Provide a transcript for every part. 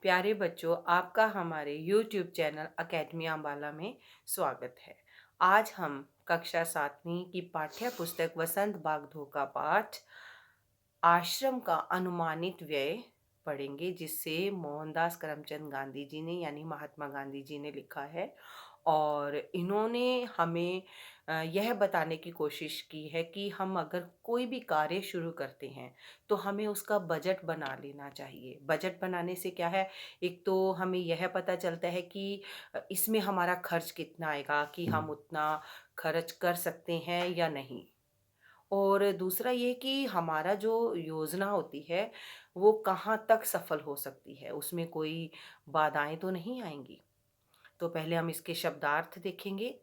प्यारे बच्चों, आपका हमारे YouTube चैनल अकेडमी अम्बाला में स्वागत है। आज हम कक्षा 7वीं की पाठ्य पुस्तक वसंत बागधो का पाठ आश्रम का अनुमानित व्यय पढ़ेंगे, जिसे मोहनदास करमचंद गांधी जी ने यानी महात्मा गांधी जी ने लिखा है। और इन्होंने हमें यह बताने की कोशिश की है कि हम अगर कोई भी कार्य शुरू करते हैं तो हमें उसका बजट बना लेना चाहिए। बजट बनाने से क्या है, एक तो हमें यह पता चलता है कि इसमें हमारा खर्च कितना आएगा, कि हम उतना खर्च कर सकते हैं या नहीं। और दूसरा ये कि हमारा जो योजना होती है वो कहाँ तक सफल हो सकती है, उसमें कोई बाधाएं तो नहीं आएंगी। तो पहले हम इसके शब्दार्थ देखेंगे।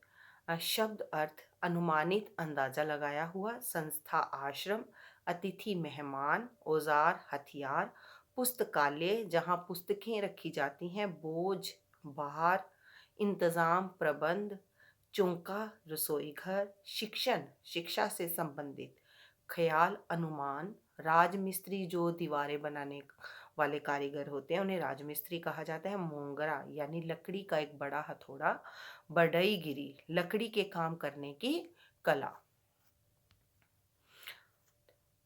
शब्द अर्थ: अनुमानित, अंदाजा लगाया हुआ। संस्था आश्रम, अतिथि मेहमान, औजार हथियार। पुस्तकालय, जहाँ पुस्तकें रखी जाती हैं। बोझ बाहर। इंतजाम प्रबंध। चौका रसोई घर। शिक्षण, शिक्षा से संबंधित। ख्याल अनुमान। राजमिस्त्री, जो दीवारें बनाने वाले कारीगर होते हैं उन्हें राजमिस्त्री कहा जाता है। मोंगरा यानी लकड़ी का एक बड़ा हथौड़ा। बढ़ईगिरी, लकड़ी के काम करने की कला।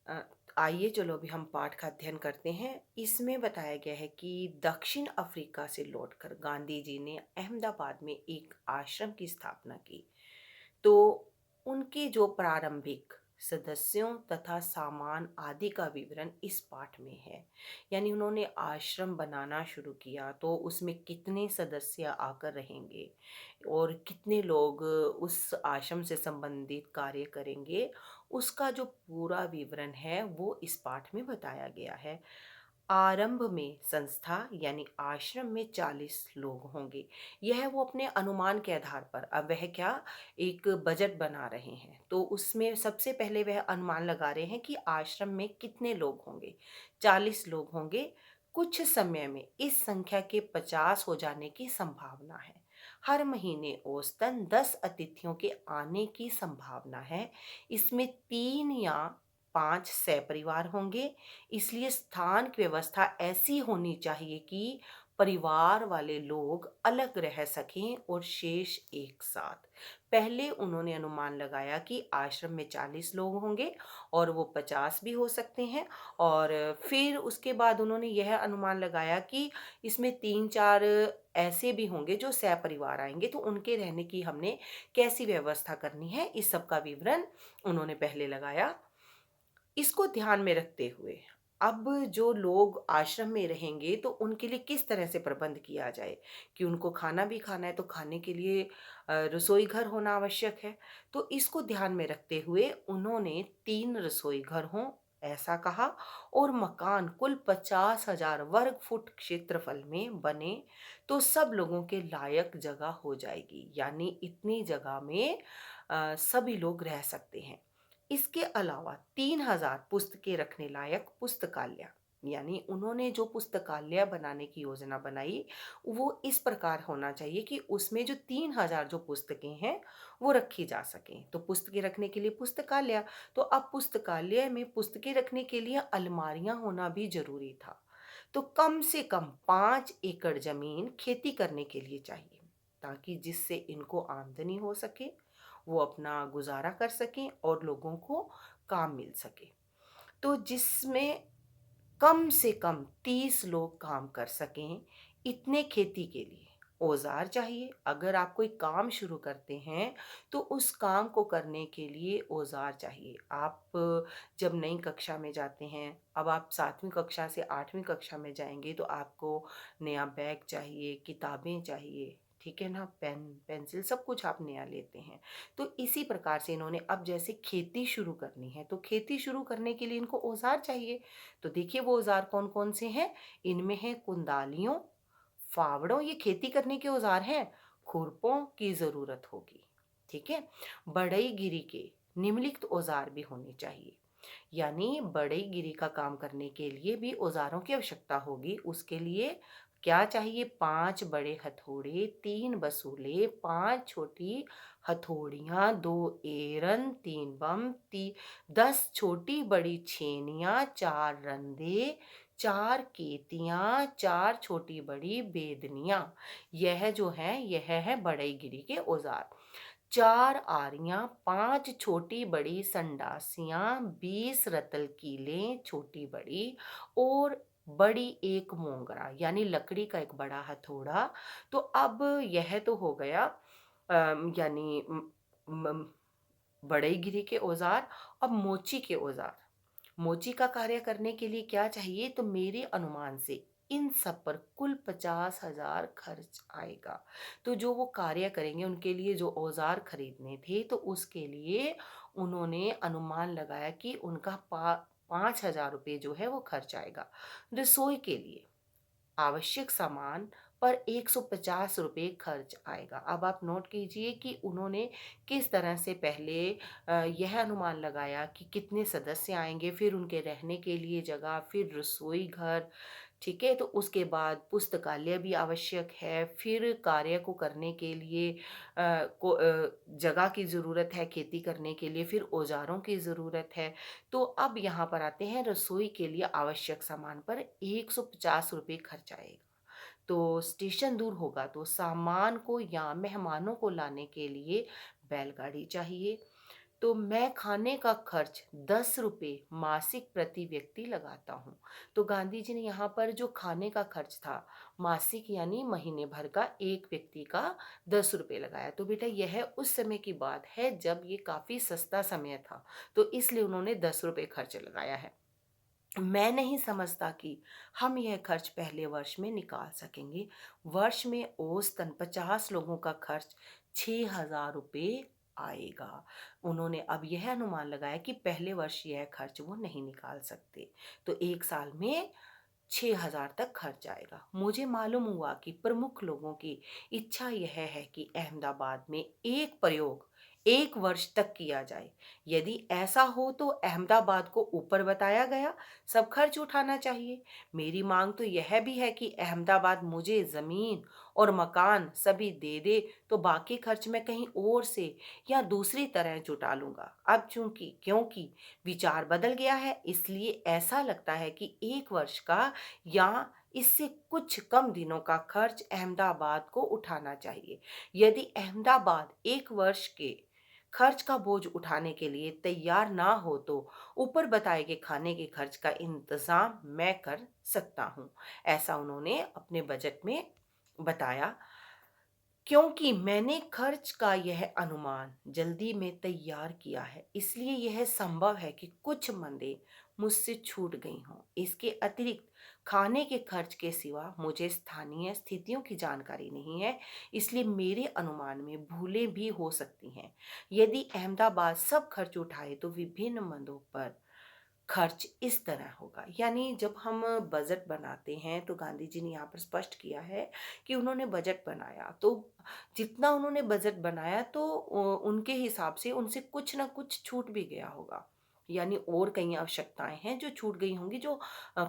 अ, आइए चलो अभी हम पाठ का अध्ययन करते हैं। इसमें बताया गया है कि दक्षिण अफ्रीका से लौटकर गांधी जी ने अहमदाबाद में एक आश्रम की स्थापना की। तो उनके जो प्रारंभिक सदस्यों तथा सामान आदि का विवरण इस पाठ में है। यानी उन्होंने आश्रम बनाना शुरू किया तो उसमें कितने सदस्य आकर रहेंगे और कितने लोग उस आश्रम से संबंधित कार्य करेंगे, उसका जो पूरा विवरण है वो इस पाठ में बताया गया है। आरंभ में संस्था यानी आश्रम में 40 लोग होंगे। यह वो अपने अनुमान के आधार पर, अब वह क्या, एक बजट बना रहे हैं तो उसमें सबसे पहले वह अनुमान लगा रहे हैं कि आश्रम में कितने लोग होंगे। 40 लोग होंगे। कुछ समय में इस संख्या के 50 हो जाने की संभावना है। हर महीने औसतन 10 अतिथियों के आने की संभावना है। इसमें 3 या 5 सहपरिवार होंगे। इसलिए स्थान की व्यवस्था ऐसी होनी चाहिए कि परिवार वाले लोग अलग रह सकें और शेष एक साथ। पहले उन्होंने अनुमान लगाया कि आश्रम में 40 लोग होंगे और वो 50 भी हो सकते हैं। और फिर उसके बाद उन्होंने यह अनुमान लगाया कि इसमें 3-4 ऐसे भी होंगे जो सहपरिवार आएंगे, तो उनके रहने की हमने कैसी व्यवस्था करनी है, इस सब का विवरण उन्होंने पहले लगाया। इसको ध्यान में रखते हुए अब जो लोग आश्रम में रहेंगे तो उनके लिए किस तरह से प्रबंध किया जाए, कि उनको खाना भी खाना है तो खाने के लिए रसोई घर होना आवश्यक है। तो इसको ध्यान में रखते हुए उन्होंने 3 रसोई घर हों ऐसा कहा। और मकान कुल 50,000 वर्ग फुट क्षेत्रफल में बने तो सब लोगों के लायक जगह हो जाएगी, यानी इतनी जगह में सभी लोग रह सकते हैं। इसके अलावा 3,000 पुस्तकें रखने लायक पुस्तकालय, यानी उन्होंने जो पुस्तकालय बनाने की योजना बनाई वो इस प्रकार होना चाहिए कि उसमें जो 3,000 जो पुस्तकें हैं वो रखी जा सकें। तो पुस्तकें रखने के लिए पुस्तकालय, तो अब पुस्तकालय में पुस्तकें रखने के लिए अलमारियां होना भी जरूरी था। तो कम से कम 5 एकड़ जमीन खेती करने के लिए चाहिए, ताकि जिससे इनको आमदनी हो सके, वो अपना गुजारा कर सकें और लोगों को काम मिल सके। तो जिसमें कम से कम 30 लोग काम कर सकें, इतने खेती के लिए औजार चाहिए। अगर आप कोई काम शुरू करते हैं तो उस काम को करने के लिए औजार चाहिए। आप जब नई कक्षा में जाते हैं, अब आप 7वीं कक्षा से 8वीं कक्षा में जाएंगे तो आपको नया बैग चाहिए, किताबें चाहिए, ठीक है ना, पेन पेंसिल सब कुछ आप नया लेते हैं। तो इसी प्रकार से इन्होंने अब जैसे खेती शुरू करनी है तो खेती शुरू करने के लिए इनको औजार चाहिए। तो देखिए वो औजार कौन कौन से हैं। इनमें है कुंदालियों, फावड़ों, ये खेती करने के औजार हैं। खुरपों की जरूरत होगी, ठीक है। बढ़ईगिरी के निम्नलिखित औजार भी होने चाहिए, यानी बढ़ईगिरी का काम करने के लिए भी औजारों की आवश्यकता होगी। उसके लिए क्या चाहिए, 5 बड़े हथौड़े, 3 बसूले, 5 छोटी हथौड़ियाँ, 2 एरन, 3 बम, 10 छोटी बड़ी छेनियाँ, 4 रंदे, 4 केतियाँ, 4 छोटी-बड़ी बेदनियाँ, यह जो है, यह है बढ़ईगिरी के औज़ार। 4 आरियाँ, 5 छोटी-बड़ी संडासियाँ, 20 रतल कीलें छोटी-बड़ी और बड़ी 1 मोंगरा, यानी लकड़ी का एक बड़ा हथौड़ा। तो अब यह तो हो गया यानी म बढ़ईगिरी के औज़ार। अब मोची के औज़ार। मोची का कार्य करने के लिए क्या चाहिए? तो मेरे अनुमान से इन सब पर कुल 50,000 खर्च आएगा। तो जो वो कार्य करेंगे उनके लिए जो औज़ार खरीदने थे तो उसके लिए उन्होंने अनुमान लगाया कि उनका 5,000 रुपए जो है वो खर्च आएगा। रसोई के लिए आवश्यक सामान पर 150 रुपए खर्च आएगा। अब आप नोट कीजिए कि उन्होंने किस तरह से पहले यह अनुमान लगाया कि कितने सदस्य आएँगे, फिर उनके रहने के लिए जगह, फिर रसोई घर, ठीक है? तो उसके बाद पुस्तकालय भी आवश्यक है, फिर कार्य को करने के लिए जगह की ज़रूरत है खेती करने के लिए, फिर औज़ारों की ज़रूरत है। तो अब यहाँ पर आते हैं रसोई के लिए आवश्यक सामान पर 150 रुपए खर्च आएगा। तो स्टेशन दूर होगा तो सामान को या मेहमानों को लाने के लिए बैलगाड़ी चाहिए। तो मैं खाने का खर्च 10 रुपए मासिक प्रति व्यक्ति लगाता हूँ। तो गांधी जी ने यहाँ पर जो खाने का खर्च था, मासिक यानी महीने भर का एक व्यक्ति का 10 रुपए लगाया। तो बेटा यह उस समय की बात है जब ये काफ़ी सस्ता समय था, तो इसलिए उन्होंने 10 रुपए खर्च लगाया है। मैं नहीं समझता कि हम यह खर्च पहले वर्ष में निकाल सकेंगे। वर्ष में औसतन 50 लोगों का खर्च 6,000 रुपए आएगा। उन्होंने अब यह अनुमान लगाया कि पहले वर्ष यह खर्च वो नहीं निकाल सकते। तो 1 साल में 6,000 तक खर्च आएगा। मुझे मालूम हुआ कि प्रमुख लोगों की इच्छा यह है कि अहमदाबाद में एक प्रयोग 1 वर्ष तक किया जाए। यदि ऐसा हो तो अहमदाबाद को ऊपर बताया गया सब खर्च उठाना चाहिए। मेरी मांग तो यह भी है कि अहमदाबाद मुझे ज़मीन और मकान सभी दे दे, तो बाकी खर्च मैं कहीं और से या दूसरी तरह जुटा लूँगा। अब क्योंकि विचार बदल गया है, इसलिए ऐसा लगता है कि 1 वर्ष का या इससे कुछ कम दिनों का खर्च अहमदाबाद को उठाना चाहिए। यदि अहमदाबाद 1 वर्ष के खर्च का बोझ उठाने के लिए तैयार ना हो तो ऊपर बताए गए खाने के खर्च का इंतज़ाम मैं कर सकता हूँ। ऐसा उन्होंने अपने बजट में बताया। क्योंकि मैंने खर्च का यह अनुमान जल्दी में तैयार किया है, इसलिए यह संभव है कि कुछ मंदें मुझसे छूट गई हों। इसके अतिरिक्त खाने के खर्च के सिवा मुझे स्थानीय स्थितियों की जानकारी नहीं है, इसलिए मेरे अनुमान में भूलें भी हो सकती हैं। यदि अहमदाबाद सब खर्च उठाए तो विभिन्न मंदों पर खर्च इस तरह होगा। यानी जब हम बजट बनाते हैं तो गांधी जी ने यहाँ पर स्पष्ट किया है कि उन्होंने बजट बनाया तो जितना उन्होंने बजट बनाया तो उनके हिसाब से उनसे कुछ ना कुछ छूट भी गया होगा। यानी और कई आवश्यकताएं हैं जो छूट गई होंगी, जो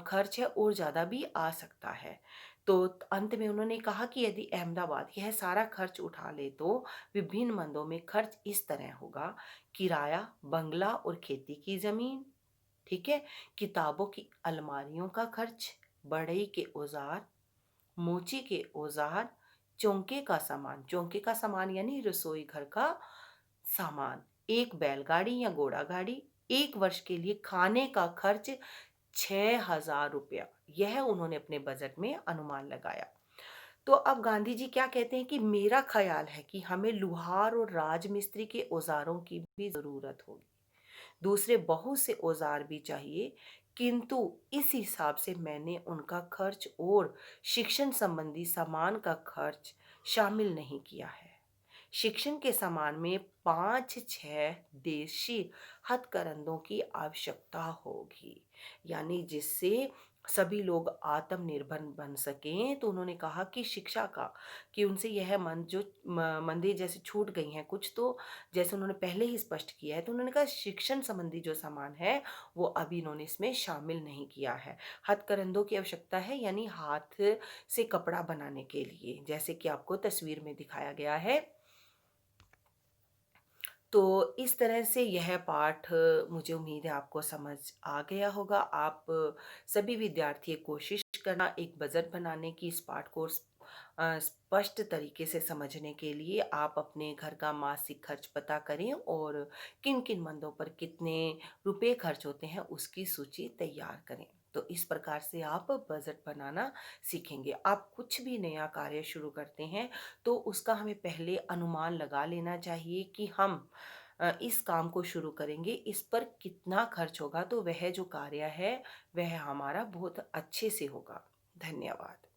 खर्च है और ज़्यादा भी आ सकता है। तो अंत में उन्होंने कहा कि यदि अहमदाबाद यह सारा खर्च उठा ले तो विभिन्न मंदों में खर्च इस तरह होगा: किराया, बंगला और खेती की ज़मीन, ठीक है? किताबों की अलमारियों का खर्च, बढ़ई के औज़ार, मोची के औज़ार, चौके का सामान यानी रसोई घर का सामान, एक बैलगाड़ी या घोड़ा गाड़ी, 1 वर्ष के लिए खाने का खर्च 6,000 रुपया, यह उन्होंने अपने बजट में अनुमान लगाया। तो अब गांधी जी क्या कहते हैं कि मेरा ख़्याल है कि हमें लुहार और राजमिस्त्री के औज़ारों की भी ज़रूरत होगी। दूसरे बहुत से औजार भी चाहिए, किंतु इस हिसाब से मैंने उनका खर्च और शिक्षण संबंधी सामान का खर्च शामिल नहीं किया है। शिक्षण के सामान में 5-6 देशी हथकरंदों की आवश्यकता होगी, यानी जिससे सभी लोग आत्मनिर्भर बन सकें। तो उन्होंने कहा कि शिक्षा का कि उनसे यह मंदिर जैसे छूट गई हैं कुछ, तो जैसे उन्होंने पहले ही स्पष्ट किया है, तो उन्होंने कहा शिक्षण संबंधी जो सामान है वो अभी इन्होंने इसमें शामिल नहीं किया है। हथकरंदों की आवश्यकता है यानी हाथ से कपड़ा बनाने के लिए, जैसे कि आपको तस्वीर में दिखाया गया है। तो इस तरह से यह पाठ मुझे उम्मीद है आपको समझ आ गया होगा। आप सभी विद्यार्थी कोशिश करना एक बजट बनाने की। इस पाठ को स्पष्ट तरीके से समझने के लिए आप अपने घर का मासिक खर्च पता करें और किन-किन मंदों पर कितने रुपए खर्च होते हैं उसकी सूची तैयार करें। तो इस प्रकार से आप बजट बनाना सीखेंगे। आप कुछ भी नया कार्य शुरू करते हैं तो उसका हमें पहले अनुमान लगा लेना चाहिए कि हम इस काम को शुरू करेंगे, इस पर कितना खर्च होगा, तो वह जो कार्य है, वह हमारा बहुत अच्छे से होगा। धन्यवाद।